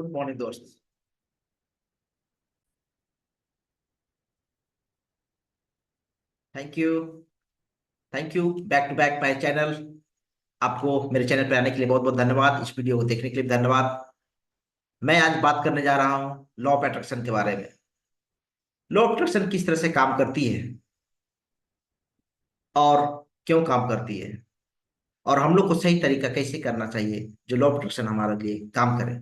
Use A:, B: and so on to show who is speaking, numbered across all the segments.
A: Good morning दोस्त। Thank you. Thank you back to back my channel. आपको मेरे channel पर आने के लिए बहुत बहुत धन्यवाद। इस वीडियो को देखने के लिए भी धन्यवाद। मैं आज बात करने जा रहा हूँ लॉ ऑफ अट्रैक्शन के बारे में। लॉ ऑफ अट्रैक्शन किस तरह से काम करती है और क्यों काम करती है, और हम लोग को सही तरीका कैसे करना चाहिए जो लॉ ऑफ अट्रैक्शन हमारे लिए काम करे।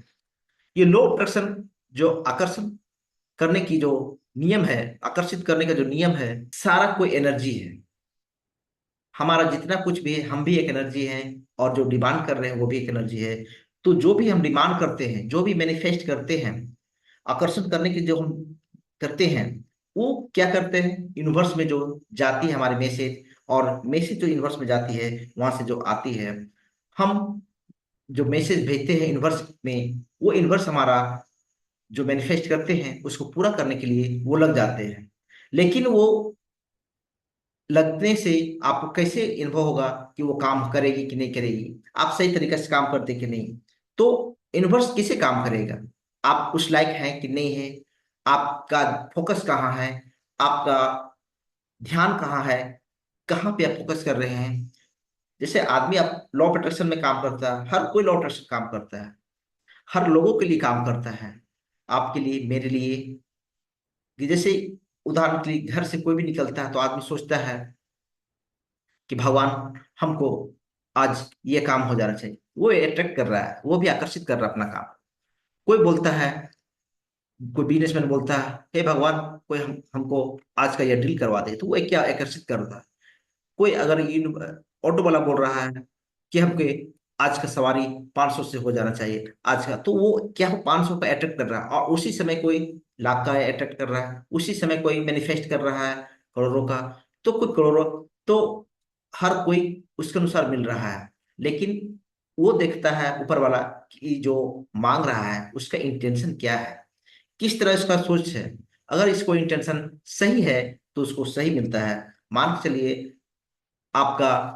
A: ये लॉ ऑफ अट्रैक्शन जो आकर्षण करने की जो नियम है, आकर्षित करने का जो नियम है, सारा कोई एनर्जी है। हमारा जितना कुछ भी है, हम भी एक एनर्जी है, और जो डिमांड कर रहे हैं वो भी एक एनर्जी है। तो जो भी हम डिमांड करते हैं, जो भी मैनिफेस्ट करते हैं, आकर्षण करने की जो हम करते हैं, वो क्या करते हैं, यूनिवर्स में जो जाती है हमारी मैसेज, और मैसेज जो यूनिवर्स में जाती है वहां से जो आती है, हम जो मैसेज भेजते हैं यूनिवर्स में, वो यूनिवर्स हमारा जो मैनिफेस्ट करते हैं उसको पूरा करने के लिए वो लग जाते हैं। लेकिन वो लगने से आपको कैसे अनुभव होगा कि वो काम करेगी कि नहीं करेगी, आप सही तरीके से काम करते कि नहीं। तो यूनिवर्स किसे काम करेगा, आप उस लायक हैं कि नहीं है, आपका फोकस कहाँ है, आपका ध्यान कहाँ है, कहाँ पे आप फोकस कर रहे हैं। जैसे आदमी आप लॉ ऑफ अट्रैक्शन में काम करता है, हर कोई लॉ ऑफ अट्रैक्शन काम करता है, हर लोगों के लिए काम करता है, आपके लिए, मेरे लिए। कि जैसे उदाहरण के लिए घर से कोई भी निकलता है तो आदमी सोचता है कि भगवान हमको आज ये काम हो जाना चाहिए, वो अट्रैक्ट कर रहा है, वो भी आकर्षित कर रहा है अपना काम। कोई बोलता है, कोई बिजनेसमैन बोलता है, हे भगवान कोई हमको आज का ये डील करवा दे, तो वो क्या आकर्षित कर रहा है। कोई अगर ऑटो वाला बोल रहा है कि हमके आज का सवारी 500 से हो जाना चाहिए आज का, तो वो क्या, हो 500 का अट्रैक्ट कर रहा है, और उसी समय कोई लाख का अट्रैक्ट कर रहा है, उसी समय कोई मैनिफेस्ट कर रहा है करोड़ों का। तो कोई करोड़ों, तो हर कोई उसके अनुसार मिल रहा है। लेकिन वो देखता है ऊपर वाला कि जो मांग रहा है उसका इंटेंशन क्या है, किस तरह इसका सोच है। अगर इसको इंटेंशन सही है तो उसको सही मिलता है। मान के चलिए, आपका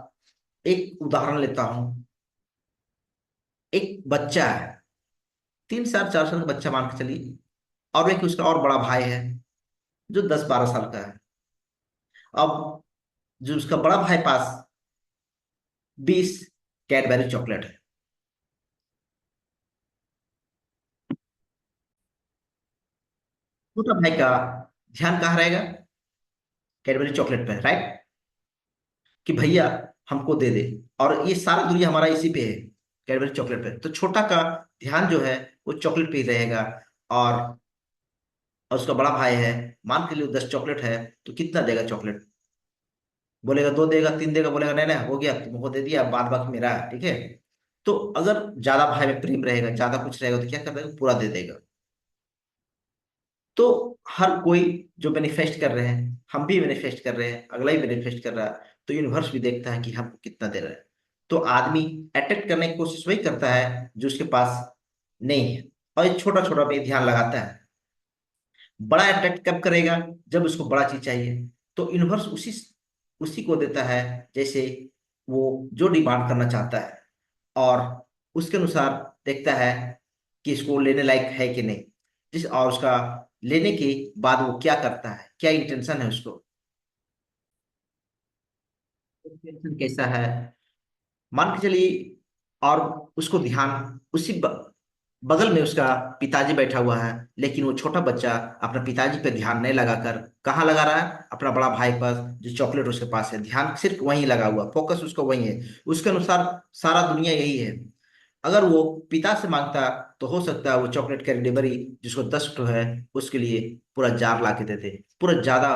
A: एक उदाहरण लेता हूं। एक बच्चा है, 3 साल 4 साल का बच्चा मान के चलिए, और एक उसका और बड़ा भाई है जो 10 12 साल का है। अब जो उसका बड़ा भाई पास 20 कैडबरी चॉकलेट है, छोटा भाई का ध्यान कहाँ रहेगा, कैडबरी चॉकलेट पे, राइट, कि भैया हमको दे दे, और ये सारा दुनिया हमारा इसी पे है, कैडबरी चॉकलेट पे। तो छोटा का ध्यान जो है वो चॉकलेट पे ही रहेगा। और उसका बड़ा भाई है, मान के लिए 10 चॉकलेट है, तो कितना देगा चॉकलेट, बोलेगा 2 देगा, 3 देगा, बोलेगा नहीं नहीं हो गया, तुमको दे दिया, बाद बाकी मेरा है, ठीक है। तो अगर ज्यादा भाई में प्रेम रहेगा, ज्यादा कुछ रहेगा, तो क्या कर देगा, पूरा दे देगा। तो हर कोई जो मैनिफेस्ट कर रहे हैं, हम भी मैनिफेस्ट कर रहे हैं, अगला ही मैनिफेस्ट कर रहा है, तो यूनिवर्स भी देखता है कि हमको कितना दे रहा है। तो आदमी अट्रैक्ट करने की कोशिश वही करता है जो उसके पास नहीं है, और ये छोटा छोटा पे ध्यान लगाता है। बड़ा अट्रैक्ट कब करेगा, जब उसको बड़ा चीज चाहिए, तो यूनिवर्स उसी उसी को देता है जैसे वो जो डिमांड करना चाहता है, और उसके अनुसार देखता है कि इसको लेने लायक है कि नहीं। और उसका लेने के बाद वो क्या करता है, क्या इंटेंशन है उसको, इंटेंशन कैसा है, मान के चलिए। और उसको ध्यान उसी बगल में उसका पिताजी बैठा हुआ है, लेकिन वो छोटा बच्चा अपना पिताजी पे ध्यान नहीं लगाकर कहाँ लगा रहा है, अपना बड़ा भाई के पास जो चॉकलेट उसके पास है, ध्यान सिर्फ वहीं लगा हुआ, फोकस उसको वहीं है। उसके अनुसार सारा दुनिया यही है। अगर वो पिता से मांगता तो हो सकता है वो चॉकलेट का डिलीवरी जिसको 10 है उसके लिए पूरा जार ला के देते, पूरा ज्यादा,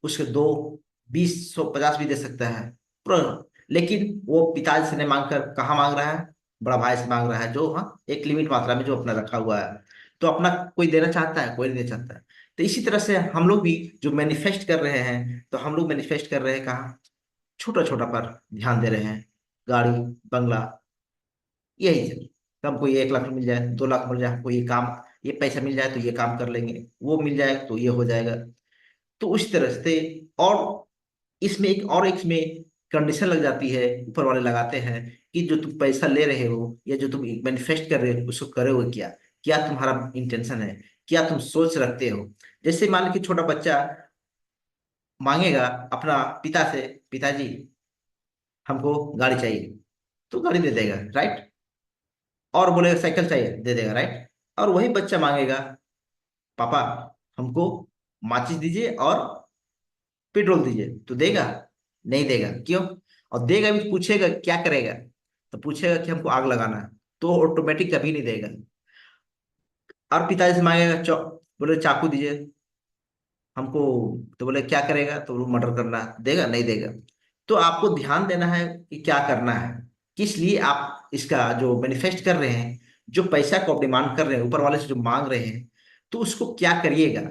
A: उसके 2 20 100 50 भी दे सकता है पूरा। लेकिन वो पिताजी से नहीं मांग कर कहाँ मांग रहा है, बड़ा भाई से मांग रहा है, जो हाँ एक लिमिट मात्रा में जो अपना रखा हुआ है। तो अपना कोई देना चाहता है, कोई नहीं देना चाहता है। तो इसी तरह से हम लोग भी जो मैनिफेस्ट कर रहे हैं, तो हम लोग मैनिफेस्ट कर रहे हैं कहाँ, छोटा छोटा पर ध्यान दे रहे हैं। गाड़ी, बंगला, यही चीज। तो हमको ये 1 लाख मिल जाए, 2 लाख मिल जाए, हमको ये काम, ये पैसा मिल जाए तो ये काम कर लेंगे, वो मिल जाए तो ये हो जाएगा। तो उस तरह से, और एक इसमें कंडीशन लग जाती है, ऊपर वाले लगाते हैं कि जो तुम पैसा ले रहे हो या जो तुम मैनिफेस्ट कर रहे हो उसको करे हो क्या, क्या तुम्हारा इंटेंशन है, क्या तुम सोच रखते हो। जैसे मान लो कि छोटा बच्चा मांगेगा अपना पिता से, पिताजी हमको गाड़ी चाहिए, तो गाड़ी दे देगा, राइट। और बोलेगा साइकिल चाहिए, दे देगा, राइट। और वही बच्चा मांगेगा, पापा हमको माचिस दीजिए और पेट्रोल दीजिए, तो देगा? नहीं देगा। क्यों? और देगा भी, पूछेगा क्या करेगा, तो पूछेगा कि हमको आग लगाना है, तो ऑटोमेटिक कभी नहीं देगा। और पिताजी से मांगेगा, बोले चाकू दीजिए हमको, तो बोले क्या करेगा, तो वो मर्डर करना है, देगा? नहीं देगा। तो आपको ध्यान देना है कि क्या करना है, किस लिए आप इसका जो मैनिफेस्ट कर रहे हैं, जो पैसा को आप डिमांड कर रहे हैं ऊपर वाले से जो मांग रहे हैं, तो उसको क्या करिएगा।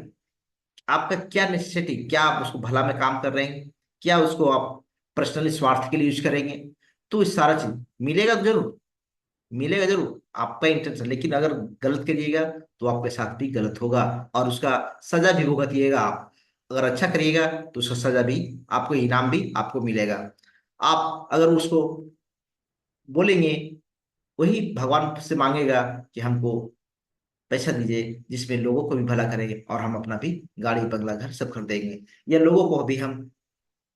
A: आपका क्या नेसेसिटी, क्या आप उसको भला में काम कर रहे हैं, क्या उसको आप पर्सनली स्वार्थ के लिए यूज करेंगे। तो इस सारा चीज मिलेगा तो जरूर, मिलेगा जरूर, आपका इंटेंशन। लेकिन अगर गलत करिएगा तो आपके साथ भी गलत होगा, और उसका सजा भी भुगतिएगा आप। अगर अच्छा करिएगा तो उसका सजा भी, आपको इनाम भी आपको मिलेगा। आप अगर उसको बोलेंगे, वही भगवान से मांगेगा कि हमको पैसा दीजिए जिसमें लोगों को भी भला करेंगे, और हम अपना भी गाड़ी बंगला घर सब खरीदेंगे, या लोगों को भी हम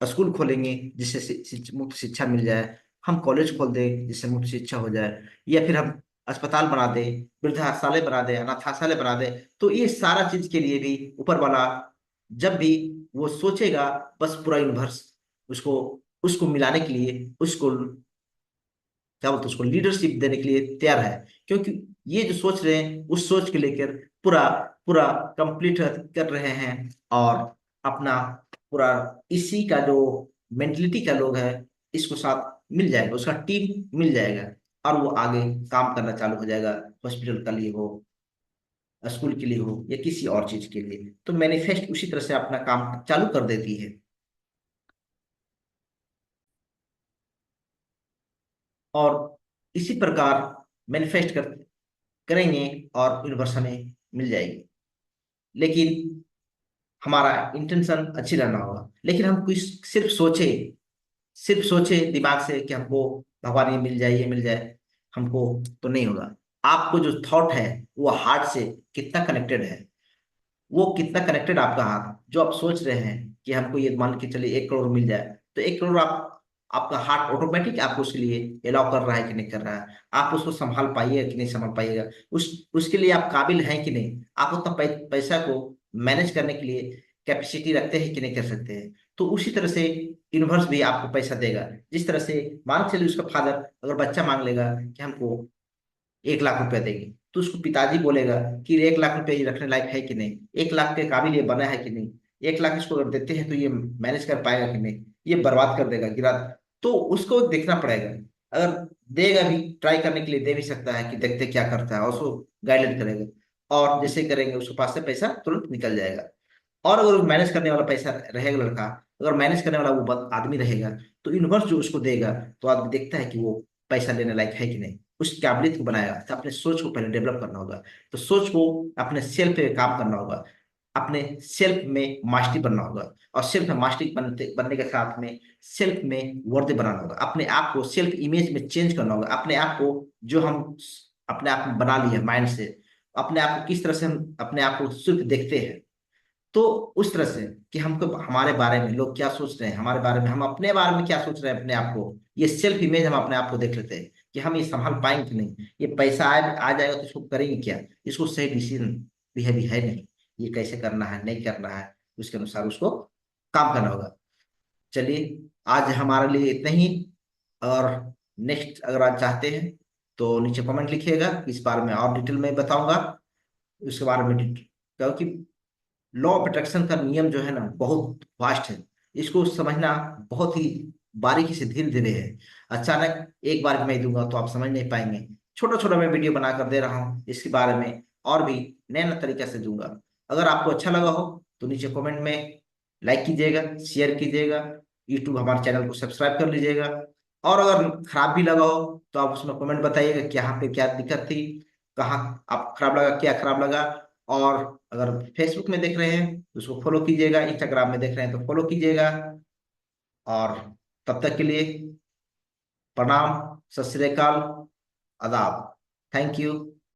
A: स्कूल खोलेंगे जिससे मुफ्त शिक्षा मिल जाए, हम कॉलेज खोल दें जिससे मुफ्त शिक्षा हो जाए, या फिर हम अस्पताल बना दें, वृद्धाश्रय बना दें, अनाथालय बना दें। तो ये सारा चीज के लिए भी ऊपर वाला जब भी वो सोचेगा, बस पूरा यूनिवर्स उसको उसको मिलाने के लिए, उसको क्या बोलते हैं, उसको लीडरशिप देने के लिए तैयार है। क्योंकि ये जो सोच रहे हैं उस सोच के लेकर पूरा पूरा कंप्लीट कर रहे हैं, और अपना पूरा इसी का जो मेंटलिटी का लोग है, इसको साथ मिल जाएगा, उसका टीम मिल जाएगा, और वो आगे काम करना चालू हो जाएगा। हॉस्पिटल के लिए हो, स्कूल के लिए हो, या किसी और चीज के लिए, तो मैनिफेस्ट उसी तरह से अपना काम चालू कर देती है। और इसी प्रकार मैनिफेस्ट करेंगे और यूनिवर्स हमें मिल जाएगी। लेकिन हमारा इंटेंशन अच्छी रहना होगा। लेकिन हम कुछ सिर्फ सोचे दिमाग से कि हमको भगवान ये मिल जाए, ये मिल जाए, हमको तो नहीं होगा। आपको जो थॉट है वो हार्ट से कितना कनेक्टेड है, वो कितना कनेक्टेड आपका हाथ, जो आप सोच रहे हैं कि हमको ये मान के चलिए 1 करोड़ मिल जाए, तो 1 करोड़ आपका हार्ट ऑटोमेटिक आपको उसके लिए अलाउ कर रहा है कि नहीं कर रहा है, आप उसको संभाल पाइएगा कि नहीं संभाल पाइएगा, उसके लिए आप काबिल हैं कि नहीं, आप उतना पैसा को मैनेज करने के लिए कैपेसिटी रखते हैं कि नहीं कर सकते हैं। तो उसी तरह से यूनिवर्स भी आपको पैसा देगा। जिस तरह से मान चलिए उसका फादर अगर बच्चा मांग लेगा कि हमको 1 लाख रुपया देंगे, तो उसको पिताजी बोलेगा कि 1 लाख रुपया ये रखने लायक है कि नहीं, 1 लाख के काबिल ये बना है कि नहीं, 1 लाख इसको अगर देते हैं तो ये मैनेज कर पाएगा कि नहीं, ये बर्बाद कर देगा, गिरा। तो उसको देखना पड़ेगा। अगर देगा भी, ट्राई करने के लिए दे भी सकता है कि देखते क्या करता है, और उसको गाइडेड करेगा, और जैसे करेंगे उसके पास से पैसा तुरंत निकल जाएगा। और अगर मैनेज करने वाला पैसा रहेगा लड़का, अगर मैनेज करने वाला वो आदमी रहेगा, तो यूनिवर्स जो उसको देगा, तो आदमी देखता है कि वो पैसा लेने लायक है कि नहीं, उस कैबिलियत को बनाएगा। तो अपने सोच को पहले डेवलप करना होगा, तो सोच को अपने सेल्फ पे काम करना होगा, अपने सेल्फ में मास्टरी बनना होगा, और सेल्फ में मास्टरी बनने के साथ में सेल्फ में वर्दी बनाना होगा, अपने आप को सेल्फ इमेज में चेंज करना होगा, अपने आप को जो हम अपने आप में बना लिए माइंड से, अपने आप को किस तरह से हम अपने आप को सिर्फ देखते हैं, तो उस तरह से कि हमको हमारे बारे में लोग क्या सोच रहे हैं, हमारे बारे में हम अपने बारे में क्या सोच रहे हैं अपने आप को, ये सेल्फ इमेज हम अपने आप को देख लेते हैं कि हम ये संभाल पाएंगे कि नहीं, ये पैसा आ जाएगा तो इसको करेंगे क्या, इसको सही डिसीजन भी है नहीं, ये कैसे करना है नहीं करना है, उसके अनुसार उसको काम करना होगा। चलिए, आज हमारे लिए इतना ही। और नेक्स्ट अगर आप चाहते हैं तो नीचे कमेंट लिखिएगा, इस बारे में और डिटेल में बताऊंगा, उसके बारे में क्योंकि लॉ ऑफ अट्रैक्शन का नियम जो है ना बहुत वास्ट है, इसको समझना बहुत ही बारीकी से धीरे धीरे है। अचानक एक बार में मैं दूंगा तो आप समझ नहीं पाएंगे। छोटा छोटा मैं वीडियो बना कर दे रहा हूँ इसके बारे में, और भी नए नए तरीके से दूंगा। अगर आपको अच्छा लगा हो तो नीचे कमेंट में लाइक कीजिएगा, शेयर कीजिएगा, यूट्यूब हमारे चैनल को सब्सक्राइब कर लीजिएगा। और अगर खराब भी लगा हो तो आप उसमें कमेंट बताइएगा कि यहाँ पे क्या दिक्कत थी, कहाँ आप खराब लगा, क्या खराब लगा। और अगर फेसबुक में देख रहे हैं तो उसको फॉलो कीजिएगा, इंस्टाग्राम में देख रहे हैं तो फॉलो कीजिएगा। और तब तक के लिए प्रणाम, सत श्री अकाल, आदाब, थैंक यू।